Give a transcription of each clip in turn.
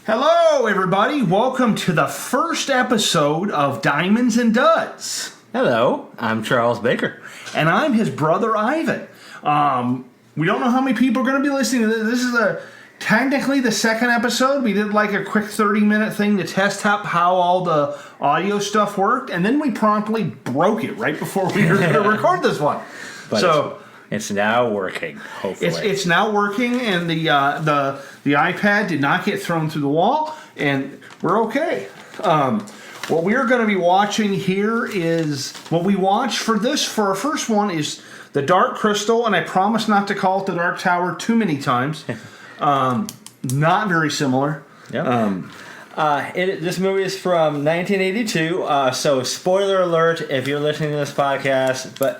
Hello, everybody. Welcome to the first episode of Diamonds and Duds. Hello, I'm Charles Baker. And I'm his brother, Ivan. We don't know how many people are going to be listening to this. This is technically the second episode. We did like a quick 30-minute thing to test out how all the audio stuff worked, and then we promptly broke it right before we were going to record this one. But so it's now working, hopefully. It's now working, and the iPad did not get thrown through the wall, and we're okay. What we're going to be watching here is what we watched for our first one is The Dark Crystal, and I promise not to call it The Dark Tower too many times. Not very similar. Yep. This movie is from 1982, so spoiler alert if you're listening to this podcast, but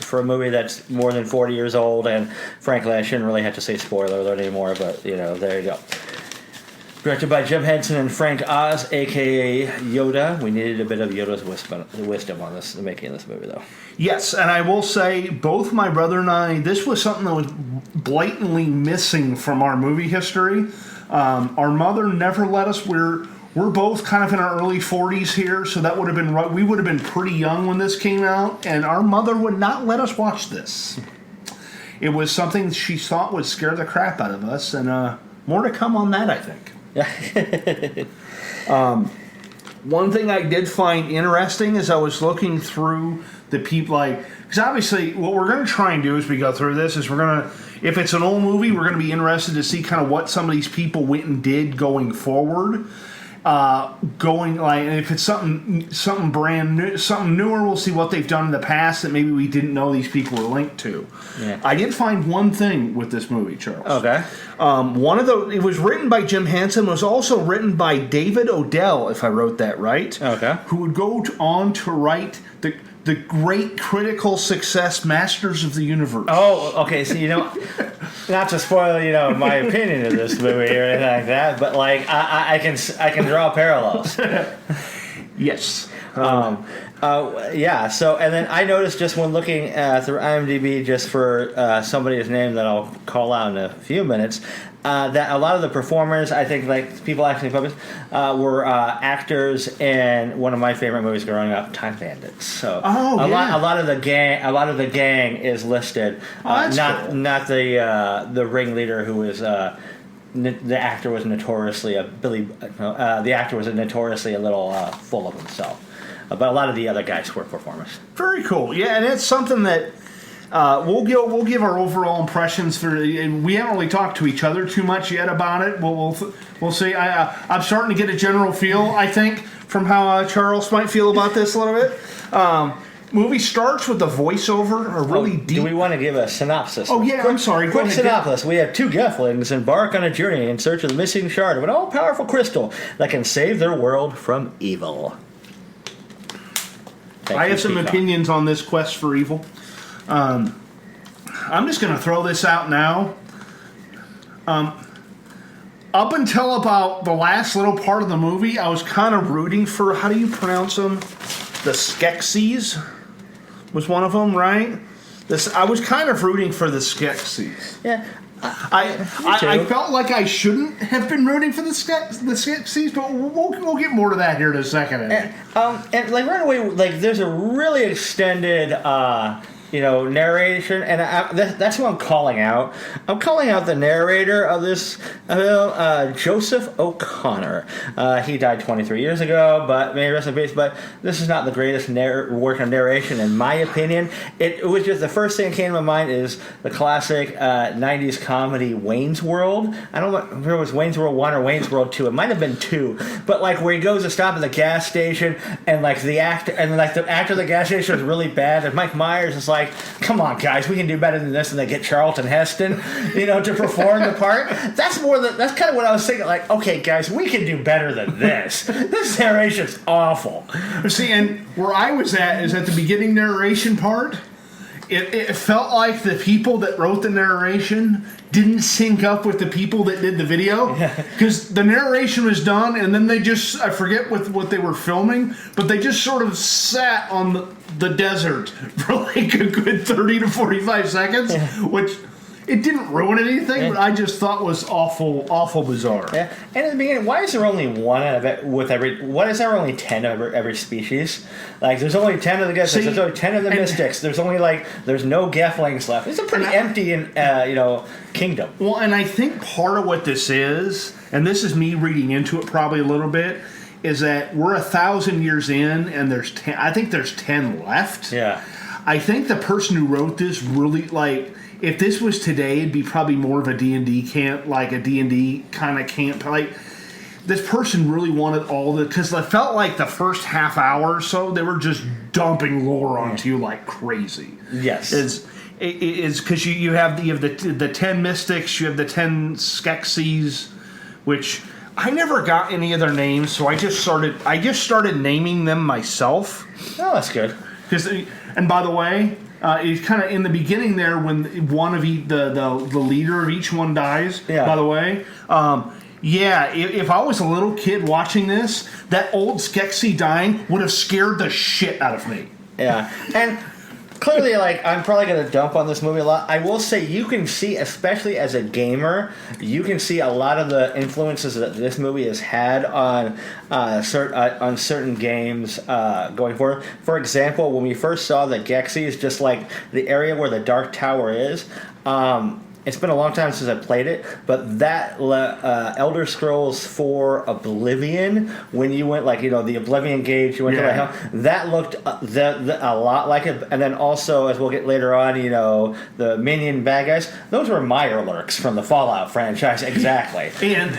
for a movie that's more than 40 years old, and frankly I shouldn't really have to say spoiler alert anymore, but there you go. Directed by Jim Henson and Frank Oz, a.k.a. Yoda. We needed a bit of Yoda's wisdom on the making of this movie, though. Yes, and I will say, both my brother and I, this was something that was blatantly missing from our movie history. Our mother never let us. We're both kind of in our early 40s here, so that would have been right. We would have been pretty young when this came out, and our mother would not let us watch this. It was something she thought would scare the crap out of us, and more to come on that, I think. One thing I did find interesting is I was looking through the people, because obviously what we're going to try and do as we go through this is if it's an old movie, we're going to be interested to see kind of what some of these people went and did going forward. And if it's something brand new, something newer, we'll see what they've done in the past that maybe we didn't know these people were linked to. Yeah. I did find one thing with this movie, Charles. Okay. It was written by Jim Henson. It was also written by David Odell, if I wrote that right. Okay. Who would go on to write the great critical success Masters of the Universe. Oh, okay. So not to spoil my opinion of this movie or anything like that, but I can draw parallels. Yes. Yeah. So and then I noticed just when looking through IMDb, just for somebody's name that I'll call out in a few minutes, that a lot of the performers, I think, people actually published, were actors in one of my favorite movies growing up, Time Bandits. So a lot of the gang is listed. Not the ringleader who was. The actor was notoriously the actor was notoriously a little full of himself. But a lot of the other guys were performers. Very cool. Yeah, and it's something that we'll give our overall impressions for. We haven't really talked to each other too much yet about it. We'll see. I'm starting to get a general feel, I think, from how Charles might feel about this a little bit. Movie starts with a voiceover, a really deep. Do we want to give a synopsis? Oh yeah, I'm sorry. Quick synopsis: we have two Gelflings embark on a journey in search of the missing shard of an all-powerful crystal that can save their world from evil. I have some opinions on this quest for evil. I'm just going to throw this out now. Up until about the last little part of the movie, I was kind of rooting for, how do you pronounce them? The Skeksis was one of them, right? I was kind of rooting for the Skeksis. Yeah. I felt like I shouldn't have been rooting for the Skeksis, but we'll get more to that here in a second. And right away, there's a really extended narration, and that's who I'm calling out. I'm calling out the narrator of this, Joseph O'Connor. He died 23 years ago, but may rest in peace. But this is not the greatest work of narration, in my opinion. It was just the first thing that came to my mind is the classic 90s comedy Wayne's World. I don't know if it was Wayne's World 1 or Wayne's World 2. It might have been 2, but where he goes to stop at the gas station, and the actor at the gas station is really bad, and Mike Myers is like, come on, guys, we can do better than this, and they get Charlton Heston, to perform the part. That's kind of what I was thinking. Okay, guys, we can do better than this. This narration's awful. See, and where I was at is at the beginning narration part. It felt like the people that wrote the narration didn't sync up with the people that did the video. Because the narration was done, and then they just, I forget what they were filming, but they just sort of sat on the desert for a good 30 to 45 seconds, which it didn't ruin anything, but I just thought was awful bizarre. Yeah, and in the beginning, why is there only one out of it with every? Why is there only 10 of every species? Like, there's only 10 of the guys. There's only 10 of the mystics. There's only there's no Gelflings left. It's a pretty empty kingdom. Well, and I think part of what this is, and this is me reading into it probably a little bit, is that we're 1,000 years in, and there's 10. I think there's 10 left. Yeah. I think the person who wrote this really if this was today, it'd be probably more of a D&D camp, like a D&D kind of camp. Like, this person really wanted all the, because it felt like the first half hour or so, they were just dumping lore onto you like crazy. Yes. It's because you have the 10 mystics, you have the 10 Skeksis, which I never got any of their names, so I just started naming them myself. Oh, that's good. And by the way, it's kind of in the beginning there when one of the leader of each one dies. Yeah. By the way, if I was a little kid watching this, that old Skeksis dying would have scared the shit out of me. Yeah, and clearly, I'm probably going to dump on this movie a lot. I will say you can see, especially as a gamer, you can see a lot of the influences that this movie has had on certain games going forward. For example, when we first saw the Gexes, just like the area where the Dark Tower is, it's been a long time since I played it, but that Elder Scrolls 4 Oblivion, when you went the Oblivion Gate, you went to hell, that looked a lot like it. And then also, as we'll get later on, the minion bad guys, those were Mirelurks from the Fallout franchise, exactly. And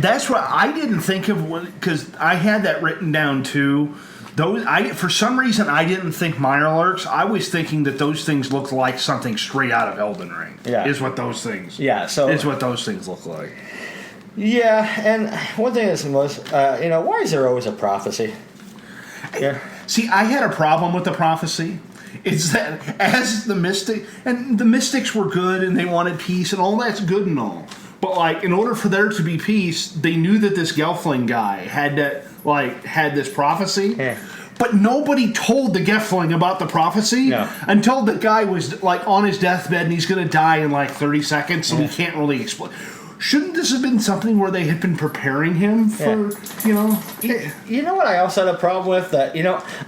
that's what I didn't think of because I had that written down too. For some reason, I didn't think Mirelurks. I was thinking that those things looked like something straight out of Elden Ring. Yeah, is what those things. Yeah, so is what those things look like. Yeah, and one thing that's most, why is there always a prophecy? Yeah. See, I had a problem with the prophecy. It's that as the mystics were good and they wanted peace and all that's good and all. But in order for there to be peace, they knew that this Gelfling guy had this prophecy. Yeah. But nobody told the Gelfling about the prophecy until the guy was on his deathbed and he's going to die in 30 seconds, so he can't really explain. Shouldn't this have been something where they had been preparing him for, You know what I also had a problem with? That,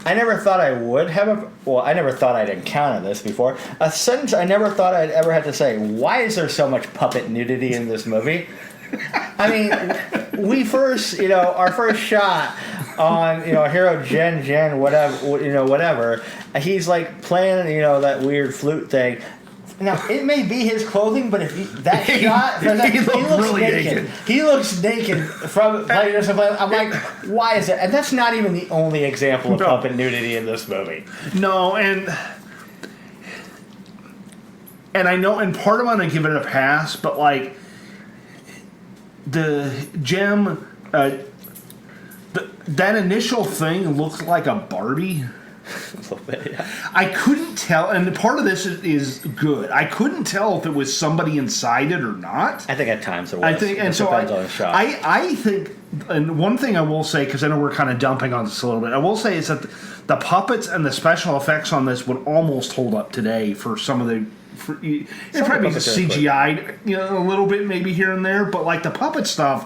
I never thought I would have I never thought I'd encounter this before. A sentence I never thought I'd ever have to say. Why is there so much puppet nudity in this movie? I mean, we first, our first shot on, hero Jen, whatever, he's playing, that weird flute thing. Now, it may be his clothing, but he looks really naked. He looks naked from playing this. I'm like, why is it? And that's not even the only example of puppet nudity in this movie. No, and I know, and part of it I'm going to give it a pass, but the gem, that initial thing looked like a Barbie. A little bit, yeah. I couldn't tell, and part of this is good. I couldn't tell if it was somebody inside it or not. I think at times it was. I think, and so I think, and one thing I will say, because I know we're kind of dumping on this a little bit, I will say is that the puppets and the special effects on this would almost hold up today for some of the. It probably be CGI'd, a little bit maybe here and there, but the puppet stuff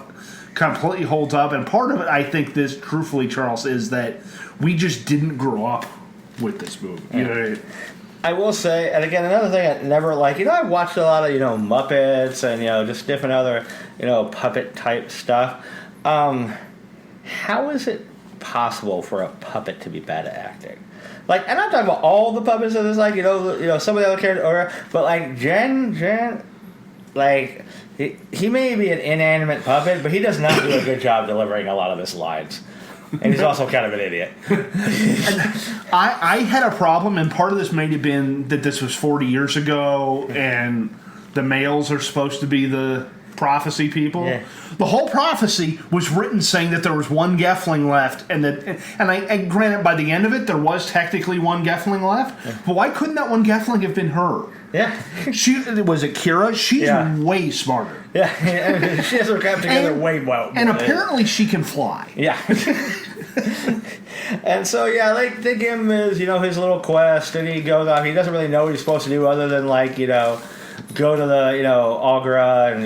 completely holds up. And part of it, I think, this truthfully, Charles, is that we just didn't grow up with this movie. Yeah. I will say, and again, another thing I never I watched a lot of Muppets and just different other puppet type stuff. How is it possible for a puppet to be bad at acting? And I'm talking about all the puppets of this, some of the other characters, but Jen, he may be an inanimate puppet, but he does not do a good job delivering a lot of his lines. And he's also kind of an idiot. I had a problem, and part of this may have been that this was 40 years ago, and the males are supposed to be the prophecy people. Yeah. The whole prophecy was written saying that there was one Gelfling left, and granted, by the end of it, there was technically one Gelfling left. Yeah. But why couldn't that one Gelfling have been her? Yeah, was it Kira? She's way smarter. Yeah, she has her crap together way well. And apparently, she can fly. Yeah. And so they give him his his little quest, and he goes off. He doesn't really know what he's supposed to do other than go to the Aughra and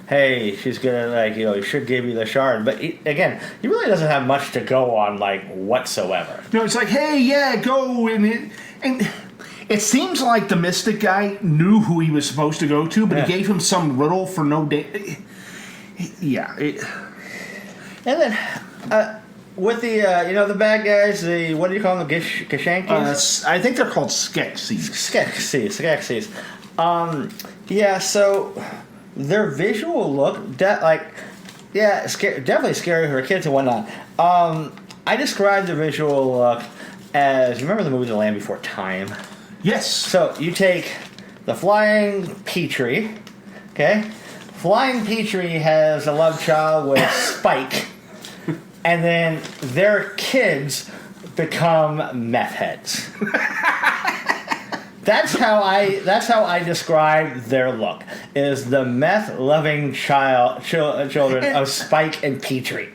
hey, she's gonna he should give you the shard. But again, he really doesn't have much to go on whatsoever. No, it's like, hey, yeah, go and it seems like the mystic guy knew who he was supposed to go to, but he gave him some riddle for no day. Yeah. And then with the the bad guys, the what do you call them, the Kashankis? I think they're called Skeksis. Skeksis. Yeah. So their visual look, definitely scary for kids and whatnot. I described the visual look as, remember the movie The Land Before Time? Yes. So you take the Flying Petrie, okay? Flying Petrie has a love child with Spike, and then their kids become meth heads. That's how I describe their look. Is the meth loving children of Spike and Petrie.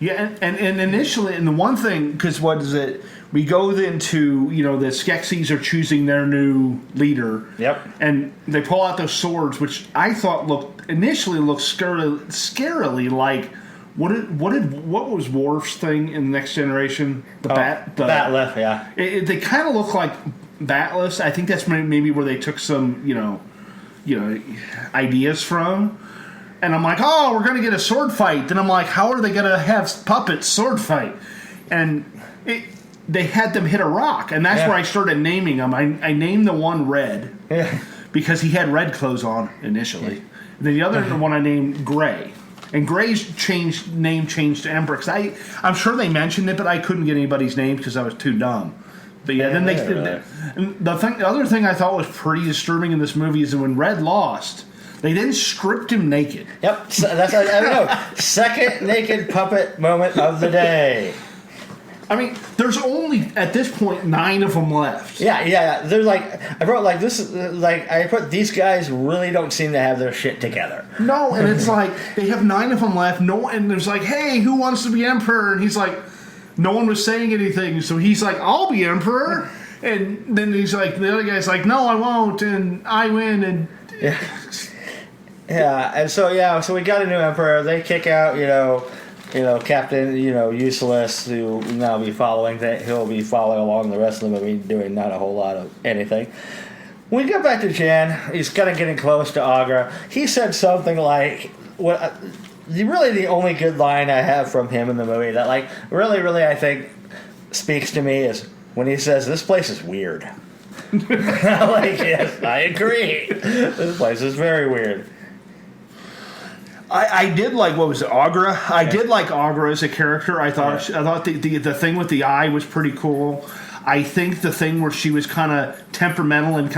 Yeah, and initially, and the one thing, because what is it? We go into, the Skeksis are choosing their new leader. Yep. And they pull out those swords, which I thought initially looked scarily like, what was Worf's thing in the Next Generation? The Bat'leth, yeah. They kind of look like Bat'leths. I think that's maybe where they took some, ideas from. And I'm like, oh, we're going to get a sword fight. Then I'm like, how are they going to have puppets sword fight? And they had them hit a rock. And that's where I started naming them. I named the one Red because he had red clothes on initially. And then the other one I named Gray. And Gray's name changed to Emperor. I'm sure they mentioned it, but I couldn't get anybody's name because I was too dumb. But then the other thing I thought was pretty disturbing in this movie is that when Red lost, they didn't script him naked. Yep, so that's I don't know. Second naked puppet moment of the day. I mean, there's only at this point 9 of them left. Yeah. They're I wrote this. I put these guys really don't seem to have their shit together. No, and it's they have 9 of them left. No, and there's hey, who wants to be emperor? And he's no one was saying anything, so he's I'll be emperor. And then he's the other guy's no, I won't, and I win, and yeah, and so we got a new emperor. They kick out, Captain, Useless, who will now be following. He'll be following along the rest of the movie, doing not a whole lot of anything. When we go back to Jan, he's kind of getting close to Aughra. He said something really the only good line I have from him in the movie that really I think speaks to me is when he says, "This place is weird." Yes, I agree. This place is very weird. I did what was it, Aughra? I did like Aughra as a character. I thought the thing with the eye was pretty cool. I think the thing where she was kind of temperamental and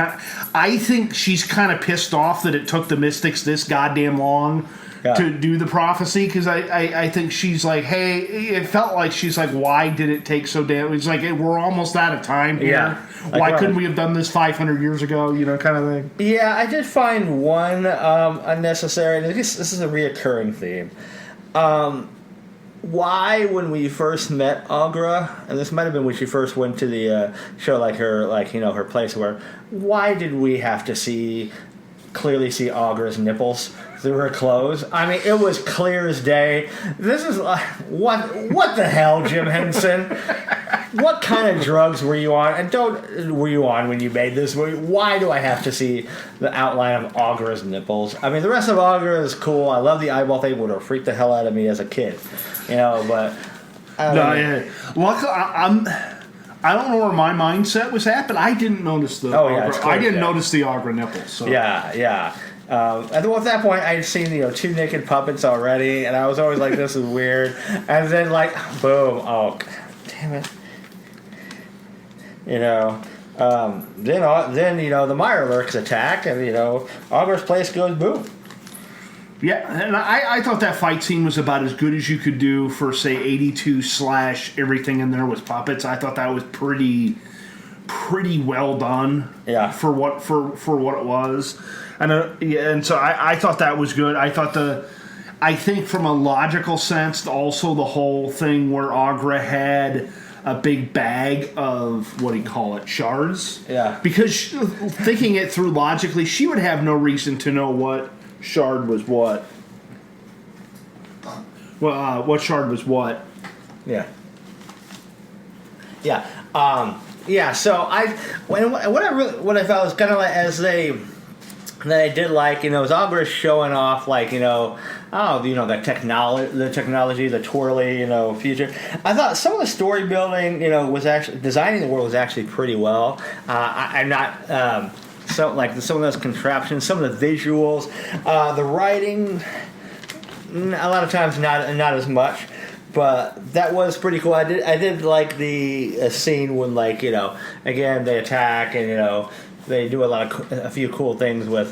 I think she's kind of pissed off that it took the Mystics this goddamn long to do the prophecy, because I think she's hey, it felt like she's why did it take so damn? It's we're almost out of time here. Yeah. Why couldn't we have done this 500 years ago? Kind of thing. Yeah, I did find one unnecessary. This is a reoccurring theme. Why, when we first met Aughra, and this might have been when she first went to the show, her place where, why did we have to clearly see Aughra's nipples through her clothes? I mean, it was clear as day. This is what the hell, Jim Henson? What kind of drugs were you on? And were you on when you made this movie? Why do I have to see the outline of Aughra's nipples? I mean, the rest of Aughra is cool. I love the eyeball thing. Would have freaked the hell out of me as a kid, but Luckily, I don't know where my mindset was at, but I didn't notice the. I didn't notice the Aughra nipples. So. Yeah. At that point, I'd seen 2 naked puppets already, and I was always this is weird. And then boom! Oh, damn it! Then the Mirelurks attack, and Aughra's place goes boom. Yeah, and I thought that fight scene was about as good as you could do for, say, 82 / everything in there was puppets. I thought that was pretty well done. Yeah. For what it was, and so I thought that was good. I think from a logical sense, also the whole thing where Aughra had a big bag of, what do you call it, shards. Yeah. Because thinking it through logically, she would have no reason to know what shard was what. Well, what shard was what. Yeah. Yeah. Yeah. So what I felt was kind of like that I did like, was Albert showing off, the technology, the twirly, future. I thought some of the story building, was actually designing the world was actually pretty well. I'm not some of those contraptions, some of the visuals, the writing. A lot of times not as much. But that was pretty cool. I did like the scene when, again, they attack and, they do a few cool things with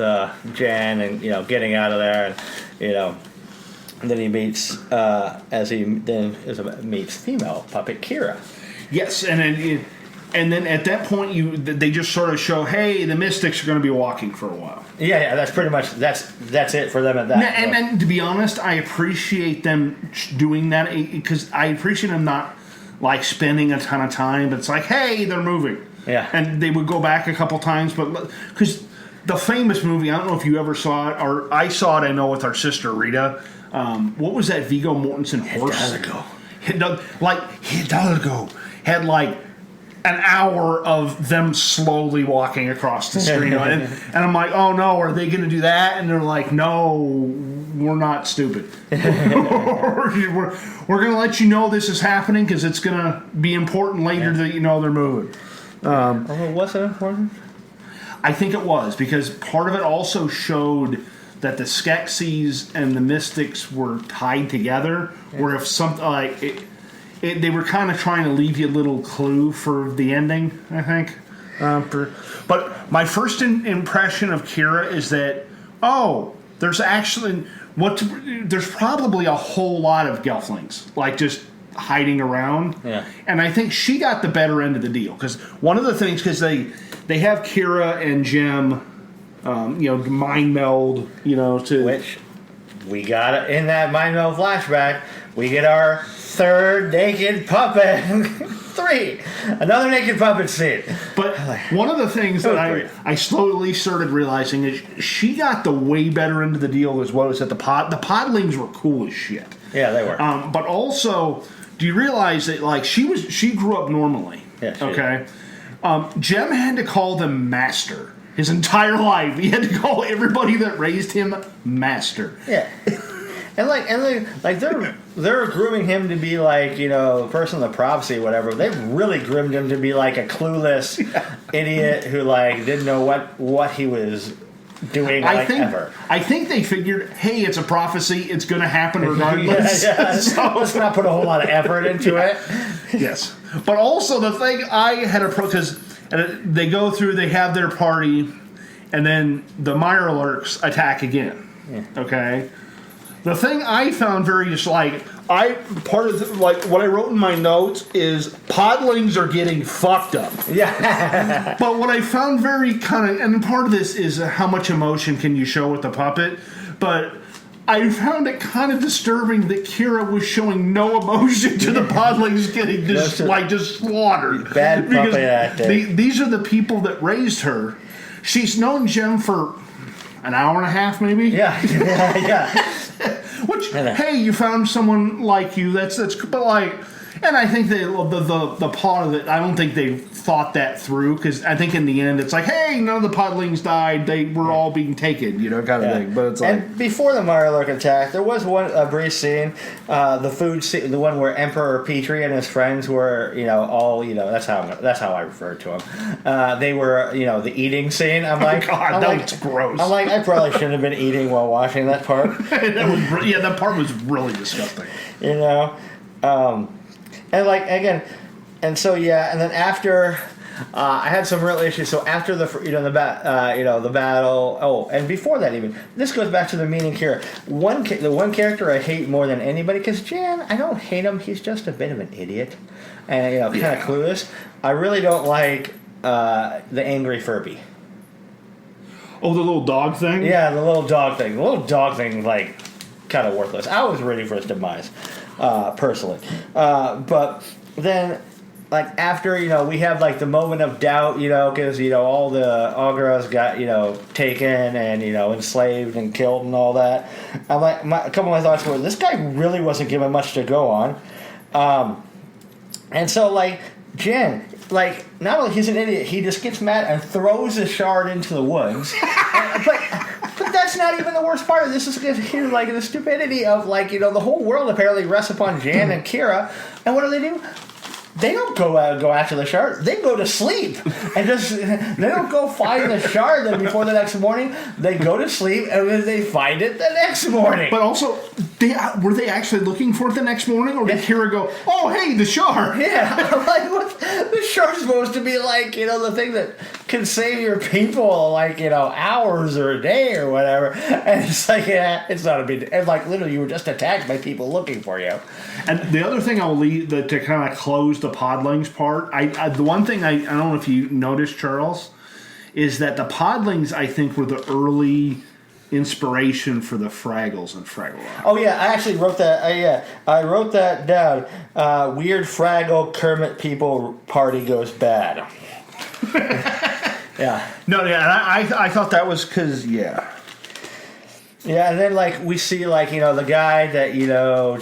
Jan and, getting out of there. And, and then he meets, meets female puppet Kira. Yes, and then at that point, they just sort of show, hey, the Mystics are going to be walking for a while. Yeah, that's pretty much that's it for them at that. And to be honest, I appreciate them doing that because I appreciate them not spending a ton of time. But it's like, hey, they're moving. Yeah, and they would go back a couple times, but because the famous movie, I don't know if you ever saw it, or I saw it. I know with our sister Rita. What was that Viggo Mortensen horse? Hidalgo had an hour of them slowly walking across the screen. and I'm like, oh no, are they going to do that? And they're like, no, we're not stupid. we're going to let you know this is happening because it's going to be important later that they're moving. Was it important? I think it was, because part of it also showed that the Skeksis and the Mystics were tied together, where if something they were kind of trying to leave you a little clue for the ending, I think. But my first impression of Kira is that, there's probably a whole lot of Gelflings, just hiding around. Yeah. And I think she got the better end of the deal. Because one of the things, because they have Kira and Jem, mind meld, to... Which, we got it in that mind meld flashback, we get our third naked puppet. 3. Another naked puppet scene. But one of the things that I slowly started realizing is she got the way better end of the deal as well as that the podlings were cool as shit. Yeah, they were. But also, do you realize that she grew up normally? Yeah. Okay. Jem had to call them master his entire life. He had to call everybody that raised him master. Yeah. And they're grooming him to be the person in the prophecy, whatever. They've really groomed him to be a clueless idiot who didn't know what he was doing ever. I think they figured, hey, it's a prophecy, it's going to happen regardless. Yeah. So let's not put a whole lot of effort into it. Yes, but also the thing I had a because they go through, they have their party, and then the Mirelurks attack again. Yeah. Okay. The thing I found very part of what I wrote in my notes is podlings are getting fucked up. Yeah. But what I found very and part of this is how much emotion can you show with the puppet, but I found it kind of disturbing that Kira was showing no emotion to the podlings getting just slaughtered. Bad puppet acting. These are the people that raised her. She's known Jem for an hour and a half, maybe. Yeah. Which, hey, you found someone like you. That's but and I think the part of it, I don't think they thought that through, because I think in the end it's hey, none of the podlings died. They were all being taken, kind of thing. But it's and before the Mirelurk attack, there was a brief scene, the food scene, the one where Emperor Petrie and his friends were, all, that's how I refer to them. They were, the eating scene. I'm like, God, that's gross. I'm like, I probably shouldn't have been eating while watching that part. that part was really disgusting. And again, and so and then after, I had some real issues. So after the the battle. Oh, and before that even, this goes back to the meaning here. The one character I hate more than anybody, because Jan, I don't hate him. He's just a bit of an idiot, and kind of clueless. I really don't like the angry Furby. Oh, the little dog thing. Yeah, the little dog thing. The little dog thing, kind of worthless. I was ready for his demise, personally. But then like after we have like the moment of doubt, because all the Ogras got taken and enslaved and killed and all that. I'm like, a couple of my thoughts were, this guy really wasn't given much to go on, and so like Jen, like not only he's an idiot, he just gets mad and throws a shard into the woods, but that's not even the worst part of this. Is like the stupidity of like the whole world apparently rests upon Jan and Kira, and what do? They don't go after the shard. They go to sleep and they don't go find the shard then before the next morning. They go to sleep and then they find it the next morning. But also, were they actually looking for it the next morning, or did Kira go, "Oh, hey, the shard"? Yeah, like the shard's supposed to be like the thing that can save your people like hours or a day or whatever, and it's like it's not a big. And like literally, you were just attacked by people looking for you. And the other thing I'll leave to kind of close the podlings part, the one thing I don't know if you noticed, Charles, is that the podlings I think were the early inspiration for the Fraggles and Fraggle Rock. Oh yeah, I actually wrote that. I wrote that down. Weird Fraggle Kermit people party goes bad. Yeah. No, yeah, I thought that was because Yeah, and then like we see like the guy that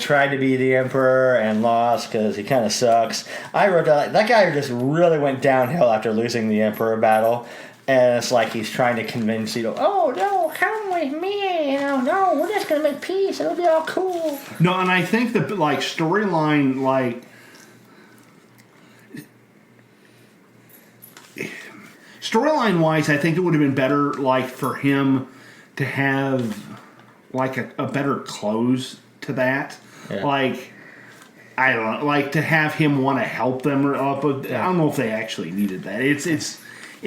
tried to be the emperor and lost because he kind of sucks. I wrote that guy just really went downhill after losing the emperor battle, and it's like he's trying to convince oh no, come with me, no, we're just gonna make peace, it'll be all cool. No, and I think the like storyline wise, I think it would have been better like for him to have like a better close to that. Yeah. Like, I don't know, like to have him want to help them or up. I don't know if they actually needed that. It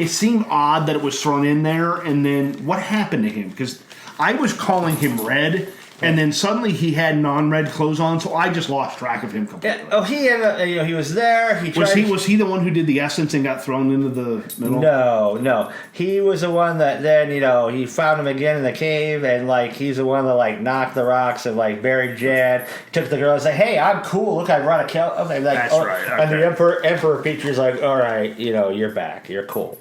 seemed odd that it was thrown in there, and then what happened to him? Because I was calling him Red, and then suddenly he had non-red clothes on, so I just lost track of him completely. Yeah. Oh, he ended up, he was there. Was he the one who did the essence and got thrown into the middle? No. He was the one that then he found him again in the cave, and like he's the one that like knocked the rocks and like buried Jan. Took the girl and said, "Hey, I'm cool. Look, I brought a kill." Okay, like, that's right. Okay. And the Emperor Peter's like, "All right, you're back. You're cool."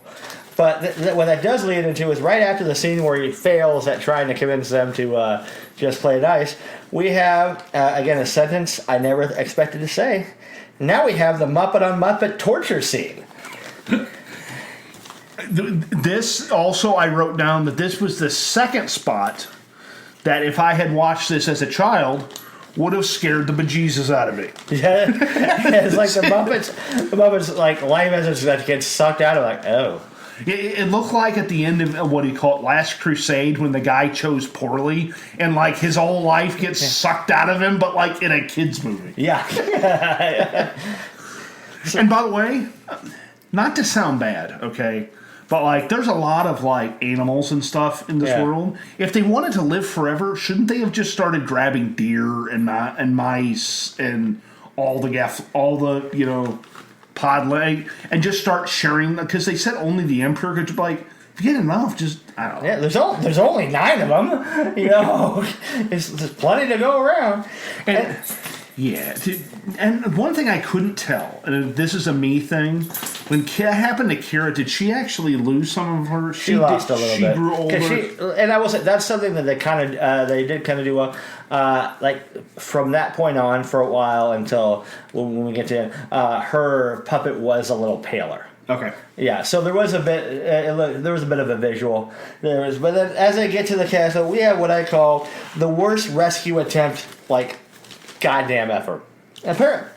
But what that does lead into is right after the scene where he fails at trying to convince them to just play nice, we have, again, a sentence I never expected to say. Now we have the Muppet on Muppet torture scene. This also, I wrote down that this was the second spot that if I had watched this as a child, would have scared the bejesus out of me. Yeah, it's like the Muppets like life essence that gets sucked out of like, oh. It looked like at the end of what he called Last Crusade when the guy chose poorly and like his whole life gets sucked out of him, but like in a kid's movie. Yeah. And by the way, not to sound bad, okay, but like there's a lot of like animals and stuff in this world. If they wanted to live forever, shouldn't they have just started grabbing deer and mice and all the podling and just start sharing them, because they said only the emperor could like if you get enough, just I don't know. Yeah, there's only 9 of them. There's plenty to go around. And one thing I couldn't tell, and this is a me thing, when it happened to Kira, did she actually lose some of her? She lost a little bit. She grew older. And I will say that's something that they did kind of do well. Like from that point on, for a while until when we get to her puppet was a little paler. Okay. Yeah, so there was a bit. There was a bit of a visual. But then as I get to the castle, we have what I call the worst rescue attempt, like goddamn effort. Apparently,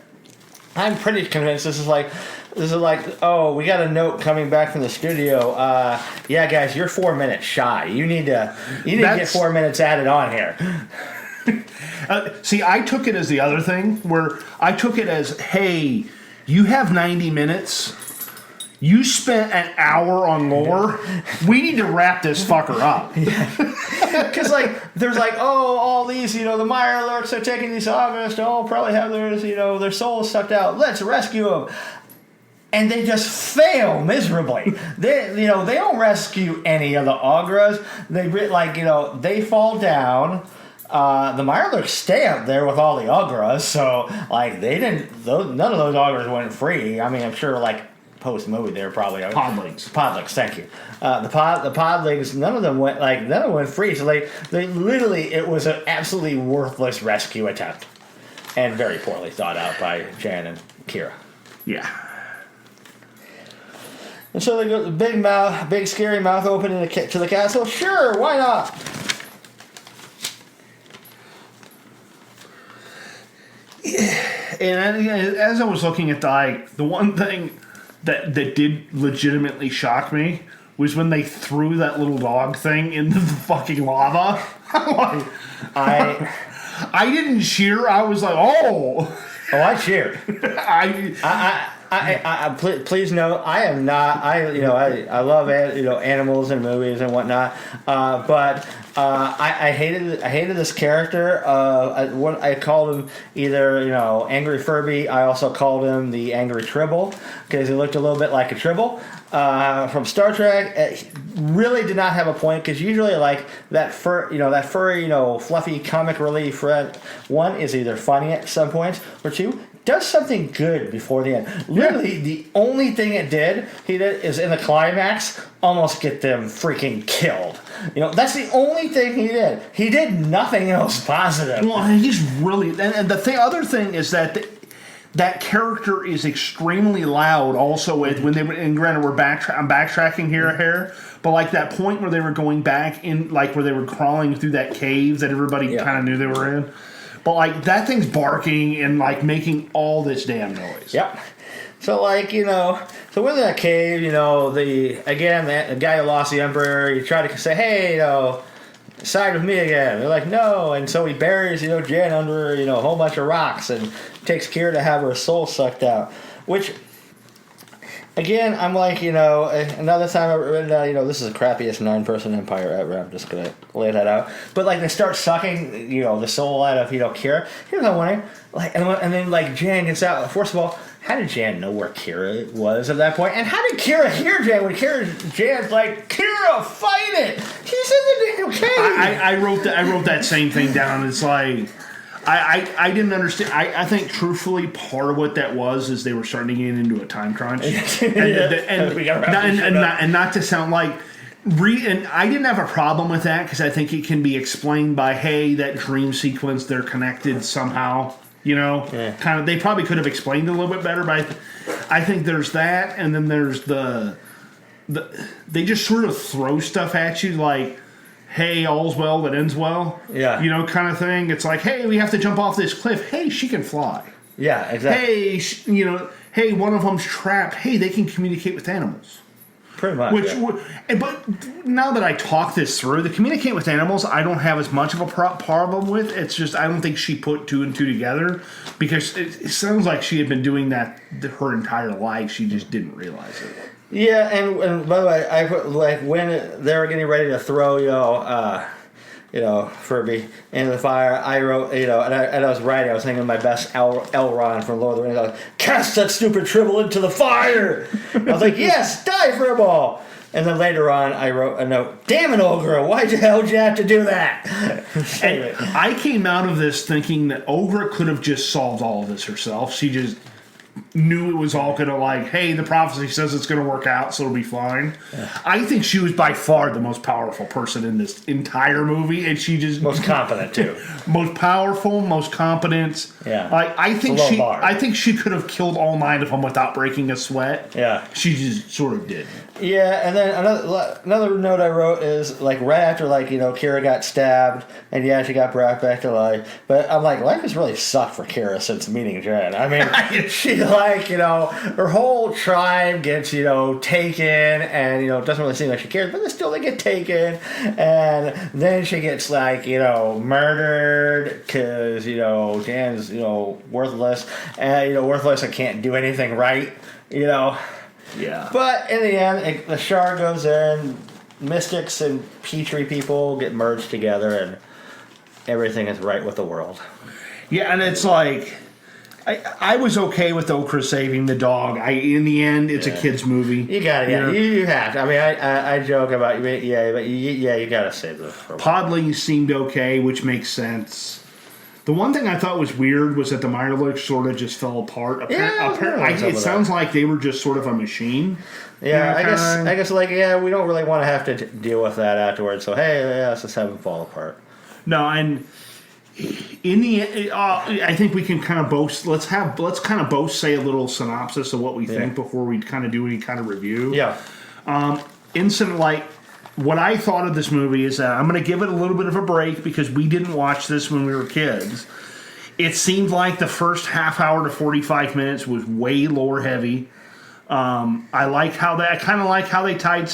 I'm pretty convinced this is like, oh, we got a note coming back from the studio. Yeah, guys, you're 4 minutes shy. You need to get 4 minutes added on here. See, I took it as the other thing, where I took it as, hey, you have 90 minutes. You spent an hour on lore. We need to wrap this fucker up. Because, there's all these, the Meyer lurks are taking these August, probably have their souls sucked out. Let's rescue them. And they just fail miserably. They don't rescue any of the Ogras. They fall down. The Mirelurks stay up there with all the Ogres, so like they didn't. None of those Ogres went free. I mean, I'm sure like post movie they were probably Podlings. Podlings, thank you. The Podlings, none of them went free. So they literally, it was an absolutely worthless rescue attempt, and very poorly thought out by Jan and Kira. Yeah. And so they go, big scary mouth open to the castle. Sure, why not? And as I was looking at the one thing that did legitimately shock me was when they threw that little dog thing into the fucking lava. Like, I didn't cheer. I was like, oh. Oh, I cheered. Please note, I am not. I love animals and movies and whatnot, but I hated this character. I called him either Angry Furby. I also called him the Angry Tribble because he looked a little bit like a Tribble from Star Trek. It really did not have a point because usually like that furry, fluffy comic relief friend. One is either funny at some points or two does something good before the end. Literally, the only thing he did is in the climax almost get them freaking killed. That's the only thing he did. He did nothing else positive. Well, he's really, and the other thing is that that character is extremely loud. Also, when they were, and granted, I'm backtracking here, but like that point where they were going back in, like where they were crawling through that cave that everybody kind of knew they were in. But like that thing's barking and like making all this damn noise. Yep. So like so when that cave, the guy who lost the Emperor, he tried to say, hey, side with me again. They're like, no, and so he buries Jan under a whole bunch of rocks and takes care to have her soul sucked out, which. Again, I'm like, another time I've written down, this is the crappiest 9-person empire ever. I'm just going to lay that out. But, like, they start sucking, the soul out of, Kira. Here's what I'm wondering. Like, and then, like, Jan gets out. First of all, how did Jan know where Kira was at that point? And how did Kira hear Jan when Jan's like, Kira, fight it! He's in the damn cave! I wrote that same thing down. It's like... I didn't understand. I think truthfully, part of what that was is they were starting to get into a time crunch, and not to sound like. And I didn't have a problem with that because I think it can be explained by, hey, that dream sequence, they're connected somehow. Kind of. They probably could have explained it a little bit better, but I think there's that, and then there's the they just sort of throw stuff at you like. Hey, all's well that ends well. Yeah. Kind of thing. It's like, hey, we have to jump off this cliff. Hey, she can fly. Yeah, exactly. Hey, hey, one of them's trapped. Hey, they can communicate with animals. Pretty much. But now that I talk this through, the communicate with animals, I don't have as much of a problem with. It's just I don't think she put 2 and 2 together because it sounds like she had been doing that her entire life. She just didn't realize it. Yeah, and by the way, I put like when they were getting ready to throw Furby into the fire, I wrote and I was writing. I was thinking of my best Elrond from Lord of the Rings. I was like, cast that stupid Tribble into the fire. I was like, yes, die Tribble. And then later on, I wrote a note. Damn it, Ogre! Why the hell did you have to do that? And I came out of this thinking that Ogre could have just solved all of this herself. She just knew it was all going to like, hey, the prophecy says it's going to work out, so it'll be fine. Yeah. I think she was by far the most powerful person in this entire movie, and she just most competent too. Most powerful, most competent. Yeah, I think she could have killed all 9 of them without breaking a sweat. Yeah, she just sort of did. Yeah, and then another note I wrote is like right after Kira got stabbed and she got brought back to life. But I'm like, life has really sucked for Kira since meeting Jan. I mean, she her whole tribe gets taken and doesn't really seem like she cares, but still they get taken, and then she gets murdered because Jan's worthless and worthless and can't do anything right. Yeah. But in the end, the Shard goes in, mystics and Petri people get merged together, and everything is right with the world. Yeah, and it's like, I was okay with Okra saving the dog. In the end, it's a kid's movie. You gotta, know? you have to. I mean, I joke about, yeah, but you gotta save this. Podley seemed okay, which makes sense. The one thing I thought was weird was that the Mirelurks sort of just fell apart. It sounds like they were just sort of a machine. Yeah, I guess, like, we don't really want to have to deal with that afterwards. So hey, let's just have them fall apart. No, and in the end, I think we can kind of both. Let's kind of both say a little synopsis of what we think before we kind of do any kind of review. Yeah. Instant Light. What I thought of this movie is that I'm going to give it a little bit of a break because we didn't watch this when we were kids. It seemed like the first half hour to 45 minutes was way lore heavy. I kind of like how they tied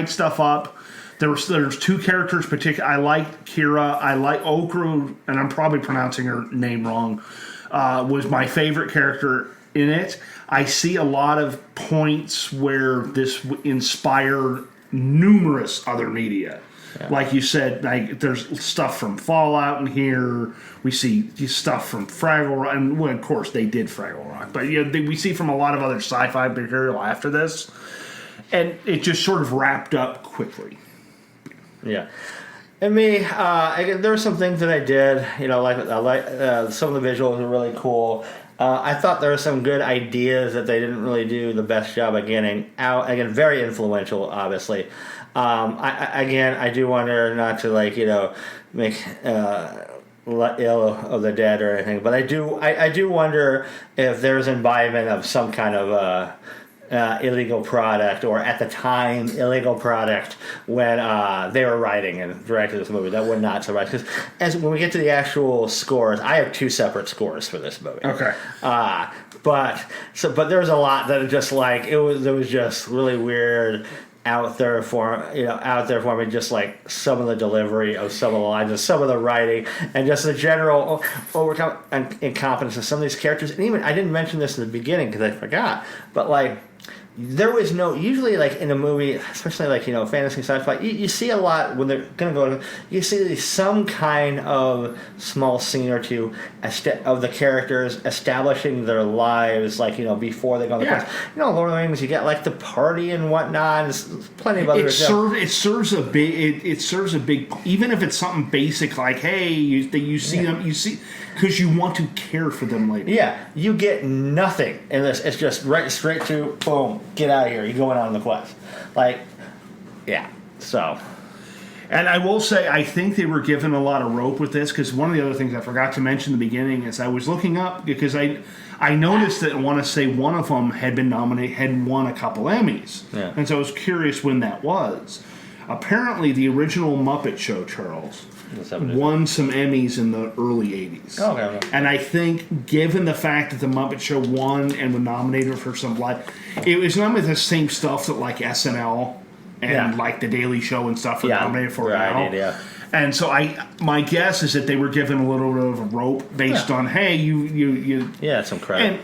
stuff up. There's two characters particularly. I like Kira. I like Okra, and I'm probably pronouncing her name wrong. Was my favorite character in it. I see a lot of points where this inspired numerous other media. Yeah. Like you said, like there's stuff from Fallout in here. We see stuff from Fraggle Rock, and well, of course they did Fraggle Rock, but we see from a lot of other sci-fi material after this, and it just sort of wrapped up quickly. Yeah. And me, there were some things that I did, like some of the visuals are really cool. I thought there were some good ideas that they didn't really do the best job of getting out. Again, very influential, obviously. I do wonder not to make ill of the dead or anything, but I do wonder if there's embodiment of some kind of illegal product, or at the time illegal product when they were writing and directing this movie. That would not surprise, because when we get to the actual scores, I have two separate scores for this movie. Okay. But there was a lot that just like it was just really weird. Out there for me, just like some of the delivery of some of the lines, and some of the writing, and just the general incompetence of some of these characters. And even I didn't mention this in the beginning because I forgot, but like there was no, usually like in a movie, especially like fantasy sci-fi, you see a lot when they're gonna go, you see some kind of small scene or two of the characters establishing their lives, like before they go on the quest. Lord of the Rings, you get like the party and whatnot. There's plenty of other stuff. It serves a big, even if it's something basic like, hey, you see them, you see, because you want to care for them later. Yeah, you get nothing in this. It's just straight to boom. Get out of here. You're going on the quest. So. And I will say, I think they were given a lot of rope with this, because one of the other things I forgot to mention in the beginning is I was looking up, because I noticed that I want to say one of them had been nominated, had won a couple Emmys. Yeah. And so I was curious when that was. Apparently, the original Muppet Show, Charles, won some Emmys in the early 80s. Oh, okay. And I think, given the fact that the Muppet Show won and was nominated for some it was not with the same stuff that like SNL and like The Daily Show and stuff are nominated for now. And so my guess is that they were given a little bit of a rope based on, hey, you some credit. And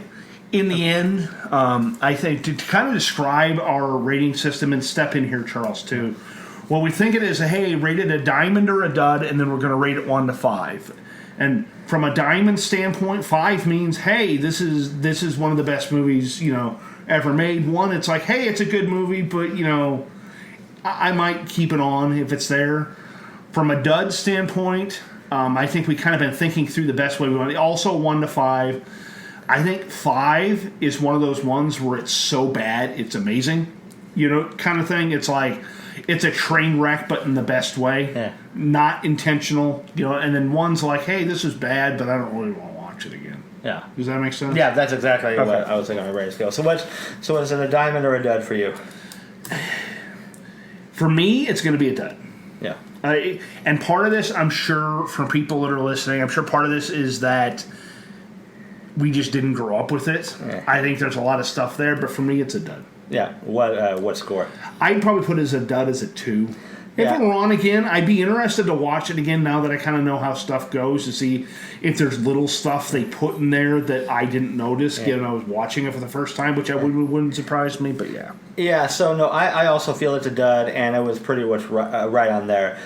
in the end, I think to kind of describe our rating system, and step in here, Charles, too. Well, we think it is rated a diamond or a dud, and then we're going to rate it 1 to 5. And from a diamond standpoint, 5 means, hey, this is one of the best movies ever made. 1, it's like, hey, it's a good movie, but I might keep it on if it's there. From a dud standpoint, I think we kind of been thinking through the best way we want. Also 1 to 5. I think 5 is one of those ones where it's so bad it's amazing, kind of thing. It's like, it's a train wreck, but in the best way, not intentional, And then 1's like, hey, this is bad, but I don't really want to watch it again. Yeah. Does that make sense? Yeah, that's exactly what I was thinking on a rating scale. So is it a diamond or a dud for you? For me, it's going to be a dud. Yeah. And part of this, I'm sure, from people that are listening, I'm sure part of this is that we just didn't grow up with it. Yeah. I think there's a lot of stuff there, but for me, it's a dud. Yeah. What score? I'd probably put it as a dud as a 2. If Yeah. it were on again, I'd be interested to watch it again now that I kind of know how stuff goes, to see if there's little stuff they put in there that I didn't notice given I was watching it for the first time, which wouldn't surprise me, but yeah. Yeah, so no, I also feel it's a dud, and it was pretty much right on there,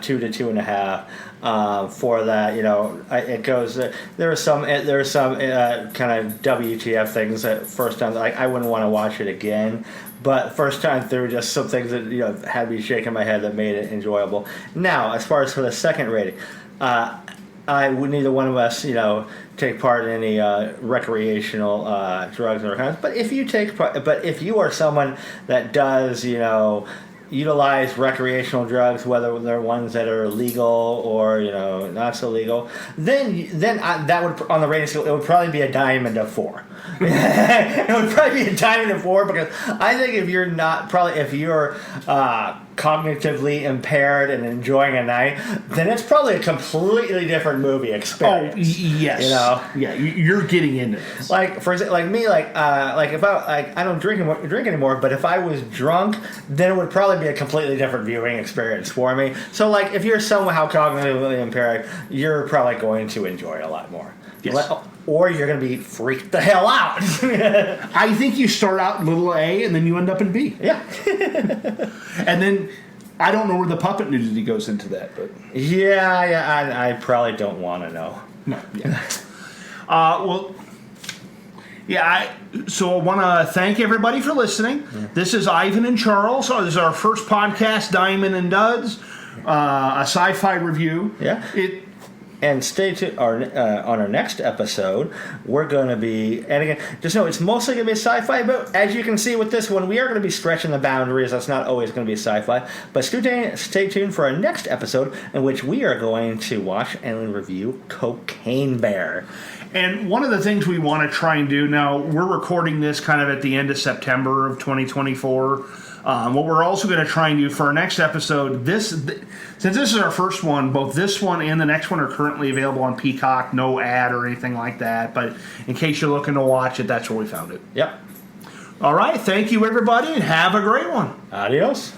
2 to 2.5 for that. You know, it goes. There are some kind of WTF things that first time like I wouldn't want to watch it again. But first time through, just some things that had me shaking my head that made it enjoyable. Now, as far as for the second rating, neither one of us, take part in any recreational drugs or kinds. But if if you are someone that does, utilize recreational drugs, whether they're ones that are legal or not so legal, then that would, on the rating scale, it would probably be a diamond of 4. It would probably be a diamond of 4, because I think if you're cognitively impaired and enjoying a night, then it's probably a completely different movie experience. Oh, yes. Yeah, you're getting into this. Like, for example, like me, if I don't drink anymore, but if I was drunk, then it would probably be a completely different viewing experience for me. So, like, if you're somehow cognitively impaired, you're probably going to enjoy it a lot more. Yes. Or you're going to be freaked the hell out. I think you start out in little A and then you end up in B. Yeah. And then I don't know where the puppet nudity goes into that, but Yeah, I probably don't want to know. no. Yeah. So I want to thank everybody for listening. Yeah. This is Ivan and Charles. This is our first podcast, Diamond and Duds, a sci-fi review. Yeah. And stay tuned. On our next episode, we're going to be, and again, just know it's mostly going to be sci-fi, but as you can see with this one, we are going to be stretching the boundaries. That's not always going to be sci-fi. But stay tuned for our next episode, in which we are going to watch and review Cocaine Bear. And one of the things we want to try and do, now we're recording this kind of at the end of September of 2024. What we're also going to try and do for our next episode, since this is our first one, both this one and the next one are currently available on Peacock, no ad or anything like that. But in case you're looking to watch it, that's where we found it. Yep. All right. Thank you, everybody, and have a great one. Adios.